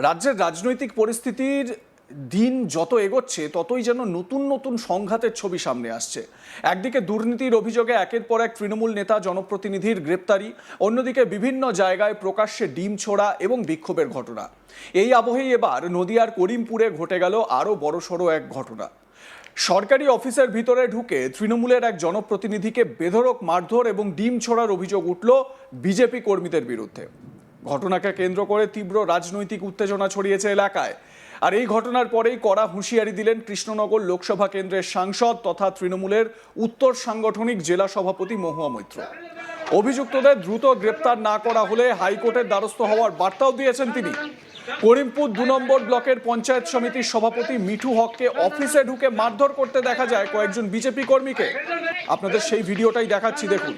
রাজ্যের রাজনৈতিক পরিস্থিতির দিন যত এগোচ্ছে ততই যেন নতুন নতুন সংঘাতের ছবি সামনে আসছে। একদিকে দুর্নীতির অভিযোগে একের পর এক তৃণমূল নেতা জনপ্রতিনিধির গ্রেপ্তারি, অন্যদিকে বিভিন্ন জায়গায় প্রকাশ্যে ডিম ছোড়া এবং বিক্ষোভের ঘটনা। এই আবহেই এবার নদিয়ার করিমপুরে ঘটে গেল আরও বড়সড় এক ঘটনা। সরকারি অফিসের ভিতরে ঢুকে তৃণমূলের এক জনপ্রতিনিধিকে বেধড়ক মারধর এবং ডিম ছোড়ার অভিযোগ উঠল বিজেপি কর্মীদের বিরুদ্ধে। ঘটনাকে কেন্দ্র করে তীব্র রাজনৈতিক উত্তেজনা ছড়িয়েছে এলাকায়। আর এই ঘটনার পরেই কড়া হুঁশিয়ারি দিলেন কৃষ্ণনগর লোকসভা কেন্দ্রের সাংসদ তথা তৃণমূলের উত্তর সাংগঠনিক জেলা সভাপতি মহুয়া মৈত্র। অভিযুক্তদের দ্রুত গ্রেপ্তার না করা হলে হাইকোর্টের দ্বারস্থ হওয়ার বার্তাও দিয়েছেন তিনি। করিমপুর 2 নম্বর ব্লকের পঞ্চায়েত সমিতির সভাপতি মিঠু হককে অফিসে ঢুকে মারধর করতে দেখা যায় কয়েকজন বিজেপি কর্মীকে। আপনাদের সেই ভিডিওটাই দেখাচ্ছি, দেখুন।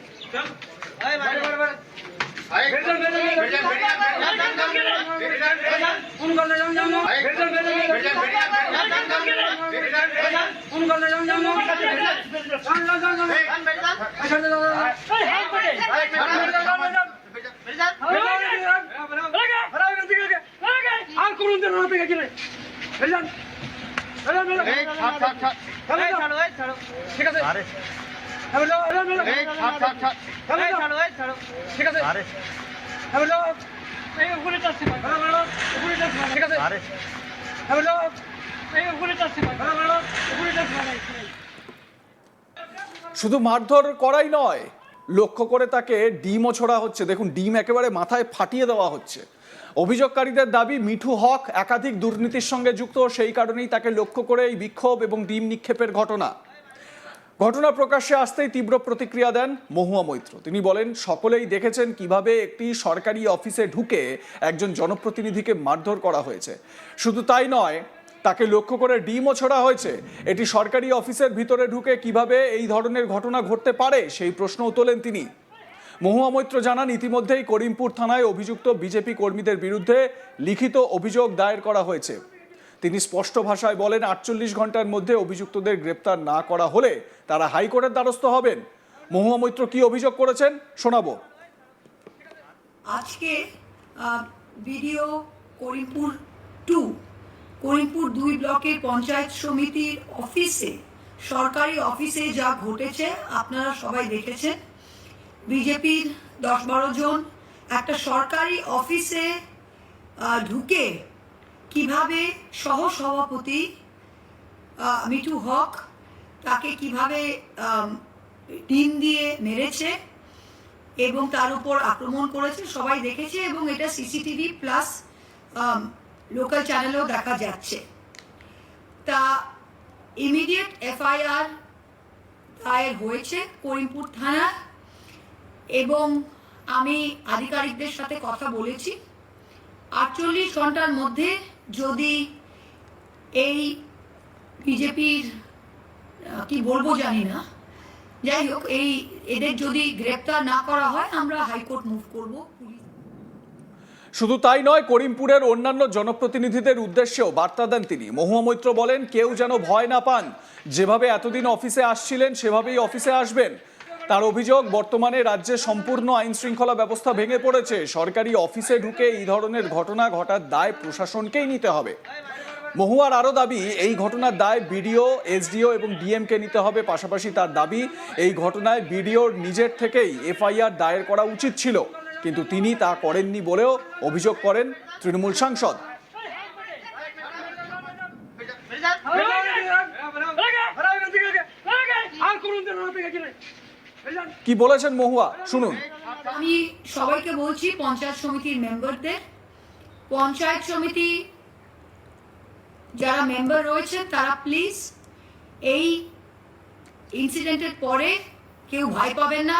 শুধু মারধর করাই নয়, লক্ষ্য করে তাকে ডিমও ছোড়া হচ্ছে। দেখুন, ডিম একেবারে মাথায় ফাটিয়ে দেওয়া হচ্ছে। অভিযোগকারীদের দাবি মিঠু হক একাধিক দুর্নীতির সঙ্গে যুক্ত, সেই কারণেই তাকে লক্ষ্য করে এই বিক্ষোভ এবং ডিম নিক্ষেপের ঘটনা প্রকাশ্যে আসতেই তীব্র প্রতিক্রিয়া দেন মহুয়া মৈত্র। তিনি বলেন, সকলেই দেখেছেন কিভাবে একটি সরকারি অফিসে ঢুকে একজন জনপ্রতিনিধিকে মারধর করা হয়েছে। শুধু তাই নয়, তাকে লক্ষ্য করে ডিমও ছোড়া হয়েছে। এটি সরকারি অফিসের ভিতরে ঢুকে কিভাবে এই ধরনের ঘটনা ঘটতে পারে সেই প্রশ্নও তোলেন তিনি। মহুয়া মৈত্র জানান, ইতিমধ্যেই করিমপুর থানায় অভিযুক্ত বিজেপি কর্মীদের বিরুদ্ধে লিখিত অভিযোগ দায়ের করা হয়েছে। তিনি স্পষ্ট ভাষায় বলেন, 48 ঘন্টার মধ্যে অভিযুক্তদের গ্রেপ্তার না করা হলে তারা হাইকোর্টের দ্বারস্থ হবেন। মহুয়া মৈত্র কি অভিযোগ করেছেন শোনাবো। আজকে ভিডিও করিমপুর 2 ব্লকের পঞ্চায়েত সমিতির অফিসে, সরকারি অফিসে যা ঘটেছে আপনারা সবাই দেখেছেন। বিজেপির 10-12 জন একটা সরকারি অফিসে ঢুকে কিভাবে সহসভাপতি মিঠু হক তাকে কিভাবে ডিম দিয়ে মেরেছে এবং তার উপর আক্রমণ করেছে সবাই দেখেছে, এবং এটা সিসিটিভি প্লাস লোকাল চ্যানেলেও দেখা যাচ্ছে। তা ইমিডিয়েট এফআইআর দায়ের হয়েছে করিমপুর থানা, এবং আমি আধিকারিকদের সাথে কথা বলেছি। 48 ঘন্টার মধ্যে যদি এই বিজেপির কি বলবো জানি না, যাই হোক, এদের যদি গ্রেপ্তার না করা হয় আমরা হাইকোর্ট মুভ করব। শুধু তাই নয়, করিমপুরের অন্যান্য জনপ্রতিনিধিদের উদ্দেশ্যেও বার্তা দেন তিনি। মহুয়া মৈত্র বলেন, কেউ যেন ভয় না পান, যেভাবে এতদিন অফিসে আসছিলেন সেভাবেই অফিসে আসবেন। তার অভিযোগ, বর্তমানে রাজ্যে সম্পূর্ণ আইন শৃঙ্খলা ব্যবস্থা ভেঙে পড়েছে। সরকারি অফিসে ঢুকে এই ধরনের ঘটনা ঘটার দায় প্রশাসনকেই নিতে হবে। মহুয়ার আরও দাবি, এই ঘটনার দায় বিডিও, এসডিও এবং ডিএমকে নিতে হবে। পাশাপাশি তার দাবি, এই ঘটনায় বিডিওর নিজের থেকেই এফআইআর দায়ের করা উচিত ছিল, কিন্তু তিনি তা করেননি বলেও অভিযোগ করেন তৃণমূল সাংসদ। কি বলেছেন মহুয়া শুনুন। আমি সবাইকে বলছি, পঞ্চায়েত সমিতির মেম্বারদের, পঞ্চায়েত সমিতি যারা মেম্বার রয়েছেন তারা প্লিজ এই ইনসিডেন্টের পরে কেউ ভয় পাবেন না।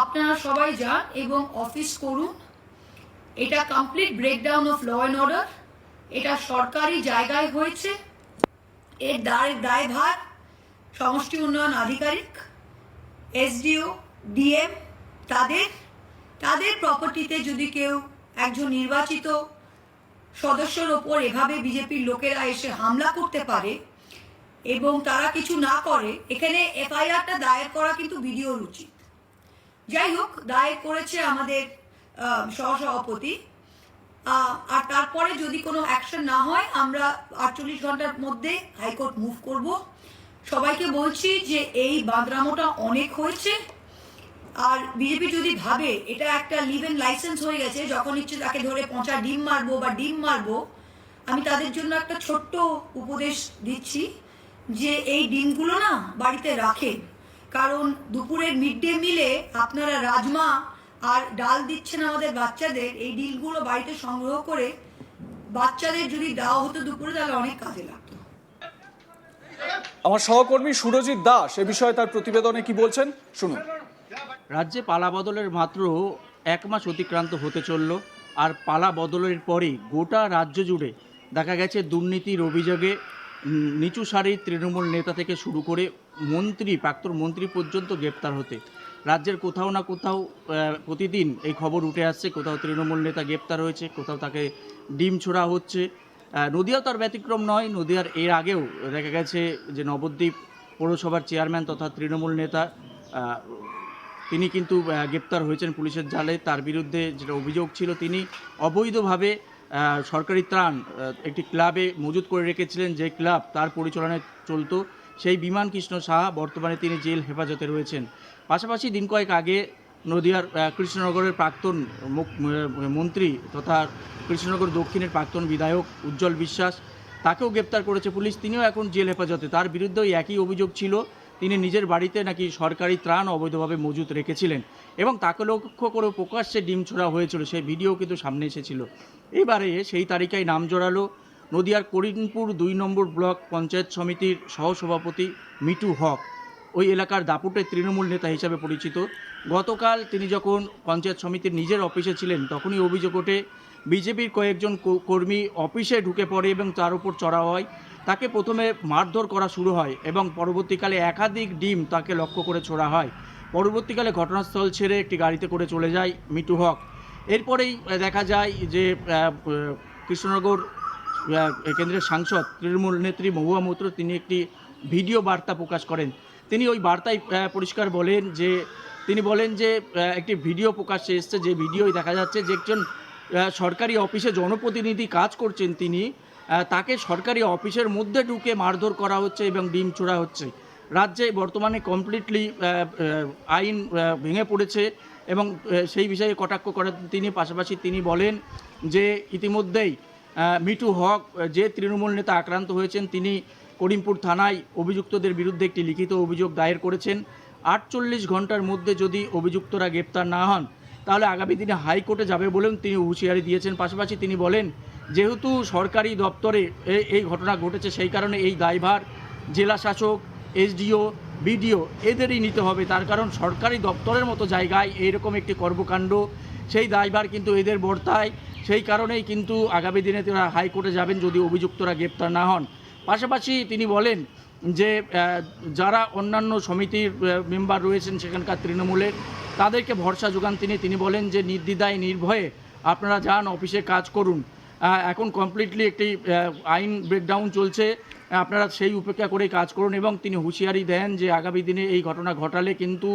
আপনারা সবাই যান এবং অফিস করুন। এটা complete breakdown of law and order. এটা সরকারি জায়গায় হয়েছে। এর দায়ভার সমষ্টি উন্নয়ন আধিকারিক, এসডিও, ডিএম, তাদের প্রপার্টিতে যদি কেউ একজন নির্বাচিত সদস্যের ওপর এভাবে বিজেপির লোকেরা এসে হামলা করতে পারে এবং তারা কিছু না করে, এখানে এফআইআরটা দায়ের করা কিন্তু বিডিওর উচিত। যাই হোক, দায়ের করেছে আমাদের সহসভাপতি, আর তার তারপরে যদি কোনো অ্যাকশন না হয় আমরা 48 ঘন্টার মধ্যে হাইকোর্ট মুভ করব। সবাইকে বলছি যে এই বাঁদরামোটা অনেক হয়েছে। আর বিজেপি যদি ভাবে এটা একটা লিভ ইন লাইসেন্স হয়ে গেছে, যখন ইচ্ছে তাকে ধরে পচা ডিম মারবো বা ডিম মারবো, আমি তাদের জন্য একটা ছোট্ট উপদেশ দিচ্ছি যে এই ডিমগুলো না বাড়িতে রাখেন, কারণ দুপুরের মিড ডে মিলে আপনারা রাজমা আর ডাল দিচ্ছেন আমাদের বাচ্চাদের। এই ডিমগুলো বাড়িতে সংগ্রহ করে বাচ্চাদের যদি দেওয়া হতো দুপুরে, তাহলে অনেক কাজে লাগতো। আমার সহকর্মী সুরজিৎ দাস এ বিষয়ে তার প্রতিবেদনে কি বলছেন শুনুন। রাজ্যে পালা বদলের মাত্র 1 মাস অতিক্রান্ত হতে চলল, আর পালা বদলের পরেই গোটা রাজ্য জুড়ে দেখা গেছে দুর্নীতির অভিযোগে নিচু সারির তৃণমূল নেতা থেকে শুরু করে মন্ত্রী, প্রাক্তন মন্ত্রী পর্যন্ত গ্রেপ্তার হতে রাজ্যের কোথাও না কোথাও প্রতিদিন এই খবর উঠে আসছে। কোথাও তৃণমূল নেতা গ্রেপ্তার হয়েছে, কোথাও তাকে ডিম ছোড়া হচ্ছে। নদিয়াও তার ব্যতিক্রম নয়। নদিয়ার এর আগেও দেখা গেছে যে নবদ্বীপ পৌরসভার চেয়ারম্যান তথা তৃণমূল নেতা তিনি কিন্তু গ্রেপ্তার হয়েছেন পুলিশের জালে। তার বিরুদ্ধে যেটা অভিযোগ ছিল, তিনি অবৈধভাবে সরকারি ত্রাণ একটি ক্লাবে মজুত করে রেখেছিলেন, যে ক্লাব তার পরিচালনায় চলতো। সেই বিমান কৃষ্ণ সাহা বর্তমানে তিনি জেল হেফাজতে রয়েছেন। পাশাপাশি দিন কয়েক আগে নদিয়ার কৃষ্ণনগরের প্রাক্তন মন্ত্রী তথা কৃষ্ণনগর দক্ষিণের প্রাক্তন বিধায়ক উজ্জ্বল বিশ্বাস, তাকেও গ্রেপ্তার করেছে পুলিশ। তিনিও এখন জেল হেফাজতে। তার বিরুদ্ধেও একই অভিযোগ ছিল, তিনি নিজের বাড়িতে নাকি সরকারি ত্রাণ অবৈধভাবে মজুত রেখেছিলেন এবং তাকে লক্ষ্য করে প্রকাশ্যে ডিম ছোড়া হয়েছিল। সেই ভিডিও কিন্তু সামনে এসেছিল। এবারে সেই তালিকায় নাম জড়ালো নদিয়ার করিমপুর 2 নম্বর ব্লক পঞ্চায়েত সমিতির সহসভাপতি মিটু হক। ওই এলাকার দাপুটের তৃণমূল নেতা হিসাবে পরিচিত। গতকাল তিনি যখন পঞ্চায়েত সমিতির নিজের অফিসে ছিলেন, তখনই অভিযোগ ওঠে বিজেপির কয়েকজন কর্মী অফিসে ঢুকে পড়ে এবং তার উপর চড়া হয়। তাকে প্রথমে মারধর করা শুরু হয় এবং পরবর্তীকালে একাধিক ডিম তাকে লক্ষ্য করে ছোড়া হয়। পরবর্তীকালে ঘটনাস্থল ছেড়ে একটি গাড়িতে করে চলে যায় মিটু হক। এরপরেই দেখা যায় যে কৃষ্ণনগর কেন্দ্রের সাংসদ তৃণমূল নেত্রী মহুয়া মৈত্র তিনি একটি ভিডিও বার্তা প্রকাশ করেন। তিনি ওই বার্তায় পরিষ্কার বলেন যে একটি ভিডিও প্রকাশ্যে এসছে, যে ভিডিওয় দেখা যাচ্ছে যে একজন সরকারি অফিসে জনপ্রতিনিধি কাজ করছেন, তিনি তাকে সরকারি অফিসের মধ্যে ঢুকে মারধর করা হচ্ছে এবং ডিম ছোড়া হচ্ছে। রাজ্যে বর্তমানে কমপ্লিটলি আইন ভেঙে পড়েছে এবং সেই বিষয়ে কটাক্ষ করেন তিনি। পাশাপাশি তিনি বলেন যে ইতিমধ্যেই মিটু হক যে তৃণমূল নেতা আক্রান্ত হয়েছেন, তিনি করিমপুর থানায় অভিযুক্তদের বিরুদ্ধে একটি লিখিত অভিযোগ দায়ের করেছেন। 48 ঘন্টার মধ্যে যদি অভিযুক্তরা গ্রেপ্তার না হন, তাহলে আগামী দিনে হাইকোর্টে যাবে বলেও তিনি হুঁশিয়ারি দিয়েছেন। পাশাপাশি তিনি বলেন, যেহেতু সরকারি দপ্তরে এই ঘটনা ঘটেছে, সেই কারণে এই দায়ভার জেলা শাসক, এসডিও, বিডিও এদেরই নিতে হবে। তার কারণ সরকারি দপ্তরের মতো জায়গায় এইরকম একটি কর্মকাণ্ড, সেই দায়ভার কিন্তু এদের বর্তায়। সেই কারণেই কিন্তু আগামী দিনে তারা হাইকোর্টে যাবেন যদি অভিযুক্তরা গ্রেপ্তার না হন। পাশাপাশি তিনি বলেন যে যারা অন্যান্য সমিতির মেম্বার রয়েছেন সেখানকার তৃণমূলের, তাদেরকে ভরসা যোগান তিনি বলেন যে নির্দ্বিধায় নির্ভয়ে আপনারা যান, অফিসে কাজ করুন। এখন কমপ্লিটলি একটি আইন ব্রেকডাউন চলছে, আপনারা সেই উপেক্ষা করেই কাজ করুন। এবং তিনি হুঁশিয়ারি দেন যে আগামী দিনে এই ঘটনা ঘটালে কিন্তু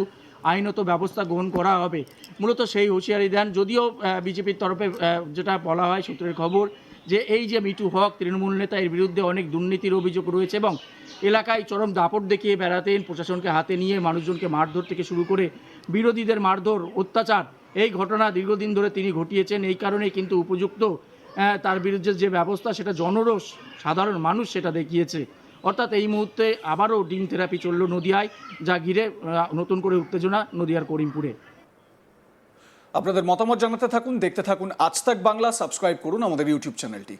আইনত ব্যবস্থা গ্রহণ করা হবে। মূলত সেই হুঁশিয়ারি দেন। যদিও বিজেপির তরফে যেটা বলা হয় সূত্রের খবর, যে এই যে মিটু হক তৃণমূল নেতা, এর বিরুদ্ধে অনেক দুর্নীতির অভিযোগ রয়েছে এবং এলাকায় চরম দাপট দেখিয়ে বেড়াতেন, প্রশাসনকে হাতে নিয়ে মানুষজনকে মারধর থেকে শুরু করে বিরোধীদের মারধর, অত্যাচার, এই ঘটনা দীর্ঘদিন ধরে তিনি ঘটিয়েছেন। এই কারণেই কিন্তু উপযুক্ত তার বিরুদ্ধে যে ব্যবস্থা, সেটা জনরোষ, সাধারণ মানুষ সেটা দেখিয়েছে। অর্থাৎ এই মুহূর্তে আবারও ডিম থেরাপি চলল নদিয়ায়, যা ঘিরে নতুন করে উত্তেজনা নদিয়ার করিমপুরে। আপনাদের মতামত জানাতে থাকুন, দেখতে থাকুন আজ তাক বাংলা, সাবস্ক্রাইব করুন আমাদের ইউটিউব চ্যানেলটি।